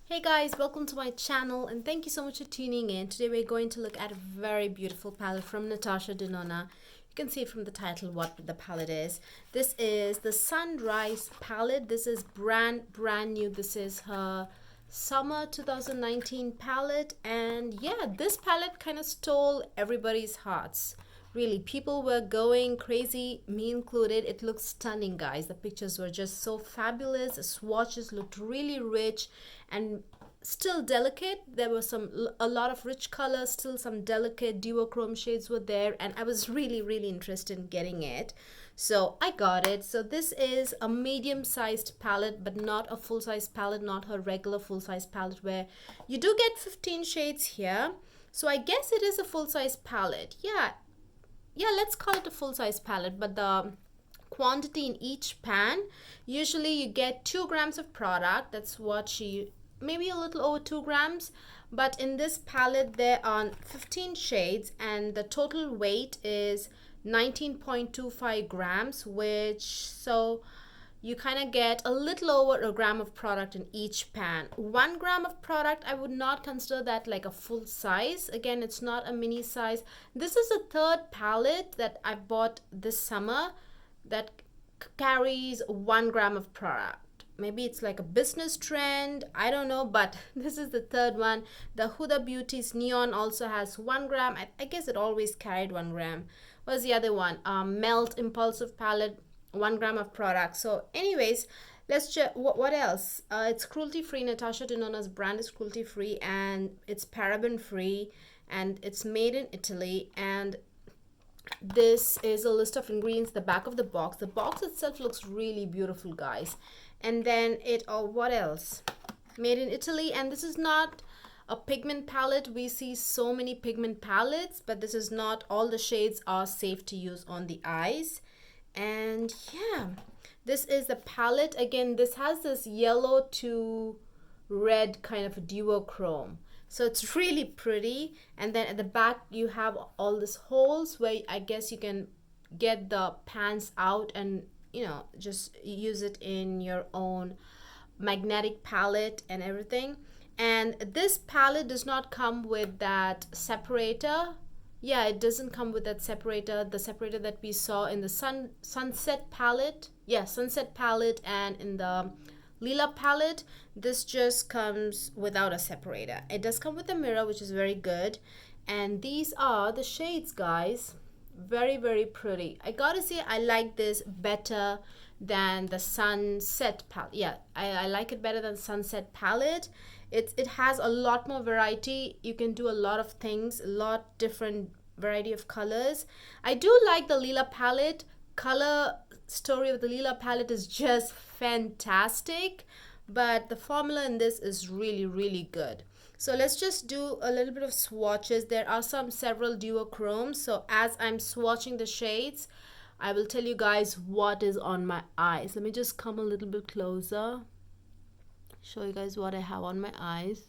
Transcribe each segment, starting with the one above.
Hey guys, welcome to my channel and thank you so much for tuning in. Today we're going to look at a very beautiful palette from Natasha Denona. You can see from the title what the palette is. This is the Sunrise palette. This is brand new. This is her summer 2019 palette, and yeah, this palette kind of stole everybody's hearts. Really, people were going crazy, me included. It looks stunning, guys. The pictures were just so fabulous. The swatches looked really rich and still delicate. There was a lot of rich colors, still some delicate duochrome shades were there, and I was really interested in getting it. So I got it. So this is a medium-sized palette, but not a full-size palette, not her regular full-size palette where you do get 15 shades here. So I guess it is a full-size palette. Yeah, let's call it a full-size palette, but the quantity in each pan, usually you get 2 grams of product. That's what she, maybe a little over 2 grams, but in this palette there are 15 shades and the total weight is 19.25 grams, which, so you kind of get a little over a gram of product in each pan. 1 gram of product, I would not consider that like a full size. Again, it's not a mini size. This is the third palette that I bought this summer that carries 1 gram of product. Maybe it's like a business trend, I don't know, but this is the third one. The Huda Beauty's Neon also has 1 gram. I guess it always carried 1 gram. What's the other one? Melt Impulsive Palette, 1 gram of product. So anyways, let's check what else. It's cruelty free. Natasha Denona's brand is cruelty free and it's paraben free and it's made in Italy. And this is a list of ingredients, the back of the box. The box itself looks really beautiful, guys. And then what else? Made in Italy. And this is not a pigment palette. We see so many pigment palettes, but this is not. All the shades are safe to use on the eyes. And yeah, this is the palette. Again, this has this yellow to red kind of a duochrome, so it's really pretty. And then at the back you have all these holes where I guess you can get the pans out and, you know, just use it in your own magnetic palette and everything. And this palette does not come with that separator. Yeah, it doesn't come with that separator, the separator that we saw in the sunset palette. Yeah, sunset palette and in the lila palette. This just comes without a separator. It does come with a mirror, which is very good. And these are the shades, guys. Very pretty. I gotta say, I like this better than the sunset palette. Yeah, I like it better than sunset palette. It has a lot more variety. You can do a lot of things, a lot different variety of colors. I do like the lila palette. Color story of the lila palette is just fantastic, but the formula in this is really good. So let's just do a little bit of swatches. There are several duochromes, so as I'm swatching the shades, I will tell you guys what is on my eyes. Let me just come a little bit closer, show you guys what I have on my eyes.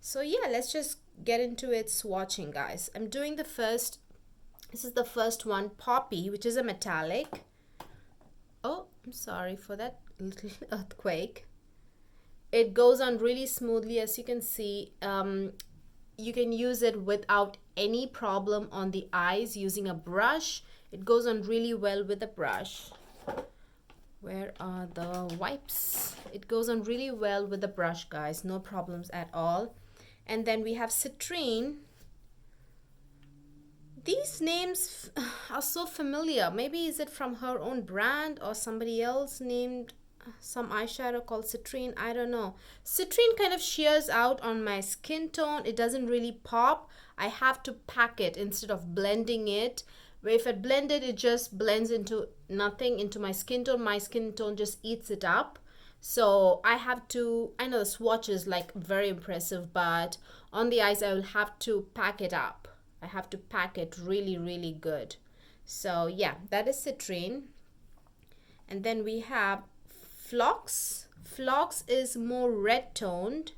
So yeah, let's just get into it swatching, guys. I'm doing the first, this is the first one, Poppy, which is a metallic. Oh, I'm sorry for that little earthquake. It goes on really smoothly, as you can see. You can use it without any problem on the eyes using a brush. It goes on really well with a brush. Where are the wipes? It goes on really well with the brush, guys. No problems at all. And then we have Citrine. These names are so familiar. Maybe is it from her own brand or somebody else named some eyeshadow called Citrine? I don't know. Citrine kind of shears out on my skin tone. It doesn't really pop. I have to pack it instead of blending it. Where if I blend it, it just blends into nothing, into my skin tone. My skin tone just eats it up. So I have to, I know the swatch is like very impressive, but on the eyes I will have to pack it up. I have to pack it really good. So yeah, that is Citrine. And then we have Phlox. Phlox is more red toned.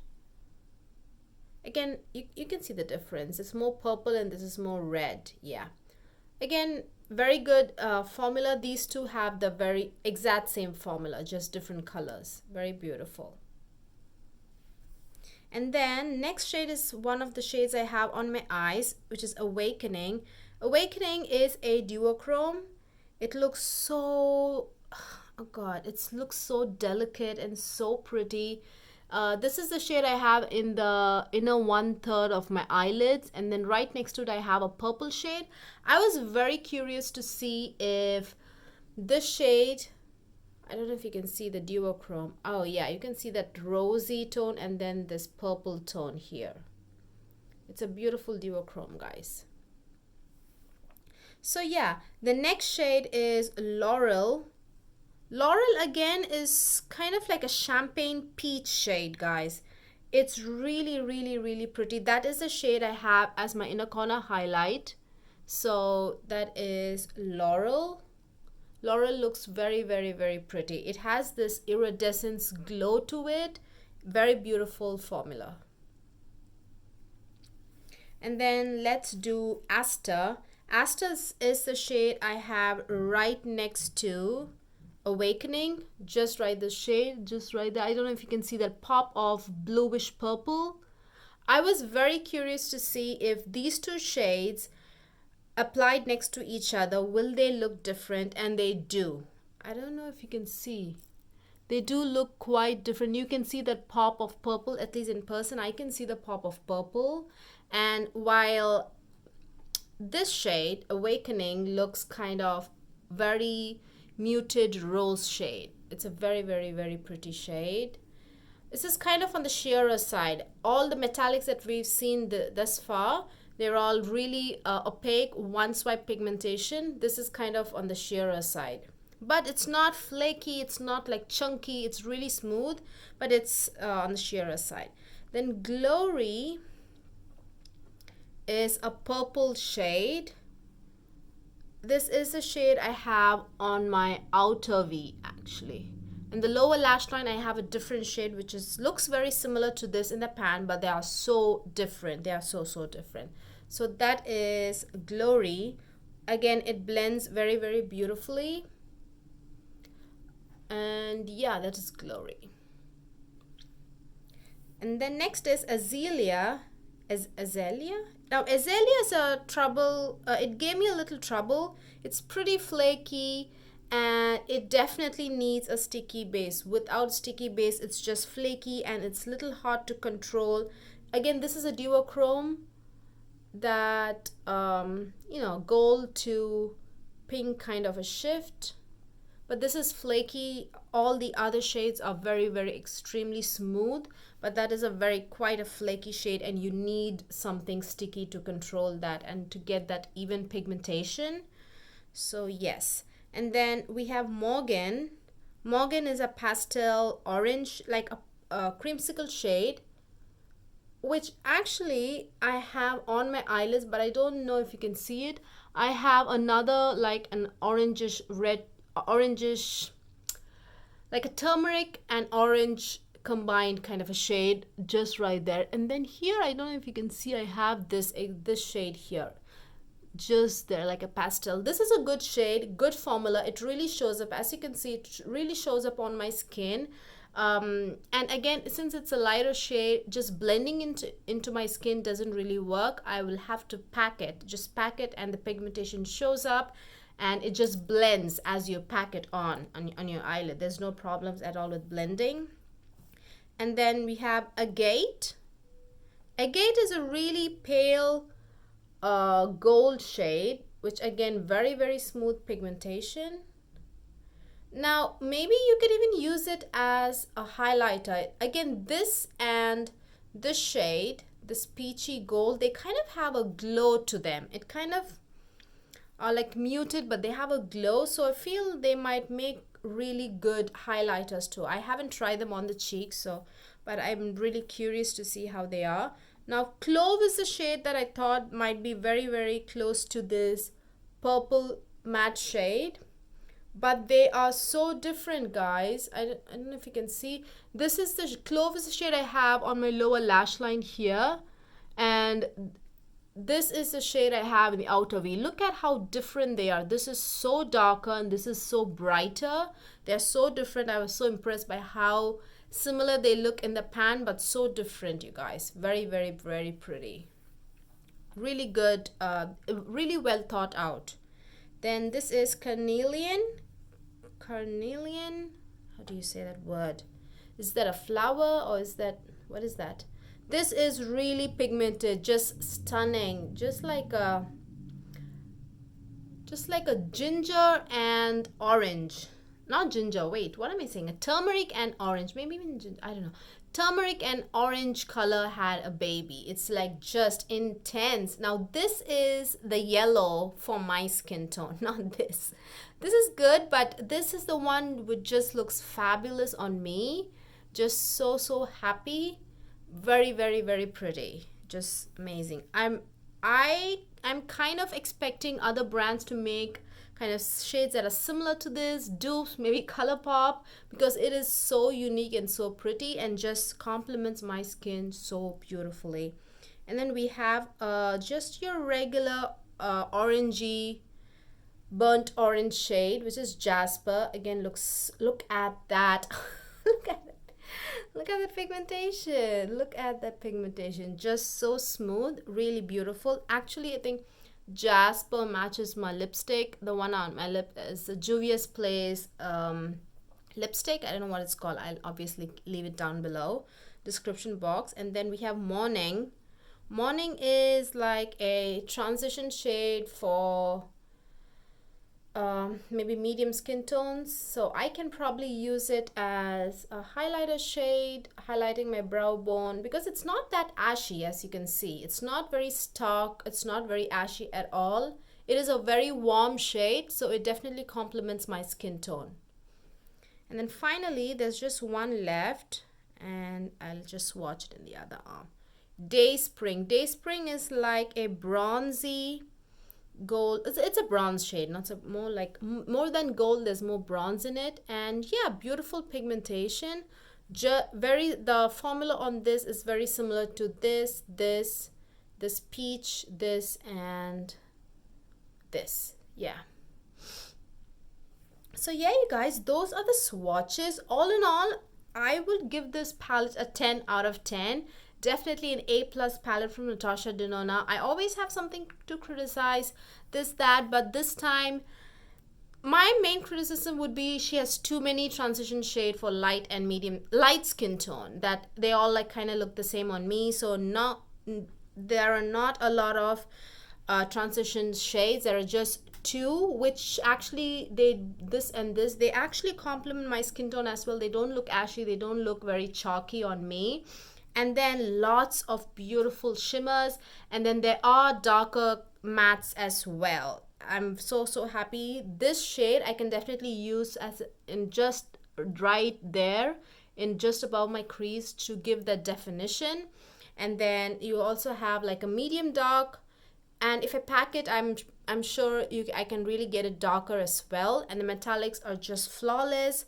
Again, you can see the difference. It's more purple and this is more red. Yeah. Again, very good formula. These two have the very exact same formula, just different colors. Very beautiful. And then next shade is one of the shades I have on my eyes, which is Awakening. Awakening is a duochrome. It looks so, oh god, it looks so delicate and so pretty. This is the shade I have in the inner 1/3 of my eyelids, and then right next to it I have a purple shade. I was very curious to see if this shade, I don't know if you can see the duochrome. Oh yeah, you can see that rosy tone and then this purple tone here. It's a beautiful duochrome, guys. So yeah, the next shade is Laurel. Laurel again is kind of like a champagne peach shade, guys. It's really pretty. That is the shade I have as my inner corner highlight. So that is Laurel. Laurel looks very pretty. It has this iridescence glow to it. Very beautiful formula. And then let's do Aster. Aster is the shade I have right next to Awakening. Just right the shade, just right there. I don't know if you can see that pop of bluish purple. I was very curious to see if these two shades applied next to each other, will they look different? And they do. I don't know if you can see. They do look quite different. You can see that pop of purple, at least in person. I can see the pop of purple. And while this shade, Awakening, looks kind of very muted rose shade. It's a very pretty shade. This is kind of on the sheerer side. All the metallics that we've seen thus far, they're all really opaque, one swipe pigmentation. This is kind of on the sheerer side. But it's not flaky, it's not like chunky, it's really smooth, but it's on the sheerer side. Then Glory is a purple shade. This is the shade I have on my outer V actually. In the lower lash line I have a different shade which looks very similar to this in the pan, but they are so different. They are so different. So that is Glory. Again, it blends very beautifully. And yeah, that is Glory. And then next is Azalea. Azalea? Now Azalea is a trouble, it gave me a little trouble. It's pretty flaky and it definitely needs a sticky base. Without sticky base, it's just flaky and it's a little hard to control. Again, this is a duochrome that, you know, gold to pink kind of a shift. But this is flaky. All the other shades are very extremely smooth, but that is quite a flaky shade and you need something sticky to control that and to get that even pigmentation. So yes. And then we have Morgan. Morgan is a pastel orange, like a creamsicle shade, which actually I have on my eyelids, but I don't know if you can see it. I have another like an orangish red, orangish, like a turmeric and orange combined kind of a shade just right there. And then here, I don't know if you can see, I have this shade here just there, like a pastel. This is a good shade, good formula. It really shows up, as you can see, it really shows up on my skin. And again, since it's a lighter shade, just blending into my skin doesn't really work. I will have to pack it, just pack it, and the pigmentation shows up and it just blends as you pack it on your eyelid. There's no problems at all with blending. And then we have Agate. Agate is a really pale gold shade, which again, very smooth pigmentation. Now, maybe you could even use it as a highlighter. Again, this and this shade, this peachy gold, they kind of have a glow to them. It kind of are like muted, but they have a glow. So I feel they might make really good highlighters too. I haven't tried them on the cheeks, but I'm really curious to see how they are. Now, Clove is a shade that I thought might be very close to this purple matte shade. But they are so different, guys. I don't know if you can see. This is the Clove is the shade I have on my lower lash line here. And this is the shade I have in the outer V. Look at how different they are. This is so darker and this is so brighter. They're so different. I was so impressed by how similar they look in the pan, but so different, you guys. Very, very, very pretty. Really good, really well thought out. Then this is Carnelian. Carnelian, how do you say that word? Is that a flower or is that, what is that? This is really pigmented, just stunning, just like a ginger and orange. Not ginger, wait, what am I saying? A turmeric and orange, maybe even ginger, I don't know. Turmeric and orange color had a baby. It's like just intense. Now this is the yellow for my skin tone, not this. This is good, but this is the one which just looks fabulous on me. Just so happy. Very, very, very pretty. Just amazing. I'm kind of expecting other brands to make kind of shades that are similar to this, dupes, maybe ColourPop, because it is so unique and so pretty and just complements my skin so beautifully. And then we have just your regular orangey, burnt orange shade, which is Jasper. Again, look at that. Look at the pigmentation. Look at that pigmentation. Just so smooth, really beautiful. Actually, I think Jasper matches my lipstick. The one on my lip is the JUVIA'S Place lipstick. I don't know what it's called. I'll obviously leave it down below, description box. And then we have Morning. Morning is like a transition shade for maybe medium skin tones, so I can probably use it as a highlighter shade, highlighting my brow bone, because it's not that ashy. As you can see, it's not very stark, it's not very ashy at all. It is a very warm shade, so it definitely complements my skin tone. And then finally there's just one left, and I'll just swatch it in the other arm. Day Spring. Day Spring is like a bronzy gold. It's a bronze shade, not so, more than gold, there's more bronze in it. And yeah, beautiful pigmentation. The formula on this is very similar to this peach, this, and this. Yeah, so yeah, you guys, those are the swatches. All in all, I would give this palette a 10 out of 10. Definitely an A+ palette from Natasha Denona. I always have something to criticize, but this time my main criticism would be she has too many transition shade for light and medium, light skin tone, that they all like kind of look the same on me. So there are not a lot of transition shades. There are just two, which actually they actually complement my skin tone as well. They don't look ashy, they don't look very chalky on me. And then lots of beautiful shimmers, and then there are darker mattes as well. I'm so happy. This shade I can definitely use as in just right there, in just above my crease, to give that definition. And then you also have like a medium dark, and if I pack it, I'm sure I can really get it darker as well. And the metallics are just flawless,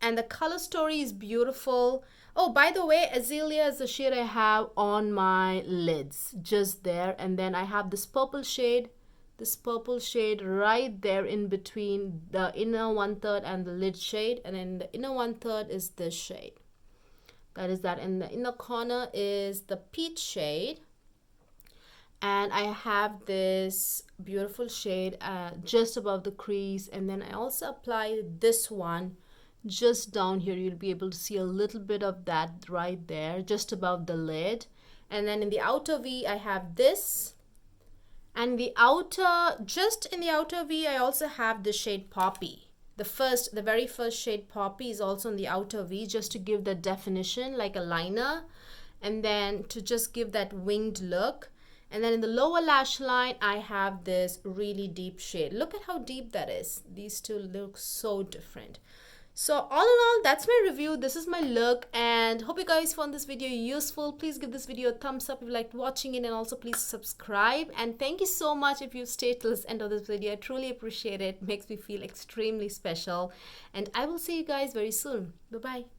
and the color story is beautiful. Oh, by the way, Azalea is the shade I have on my lids, just there. And then I have this purple shade right there in between the inner 1/3 and the lid shade. And then the inner 1/3 is this shade. That is that. And the inner corner is the peach shade. And I have this beautiful shade just above the crease. And then I also apply this one just down here. You'll be able to see a little bit of that right there, just above the lid. And then in the outer V, I have this. And just in the outer V, I also have the shade Poppy. The very first shade Poppy is also in the outer V, just to give the definition, like a liner. And then to just give that winged look. And then in the lower lash line, I have this really deep shade. Look at how deep that is. These two look so different. So all in all, that's my review. This is my look, and hope you guys found this video useful. Please give this video a thumbs up if you liked watching it, and also please subscribe. And thank you so much if you stayed till the end of this video. I truly appreciate it. It makes me feel extremely special. And I will see you guys very soon. Bye-bye.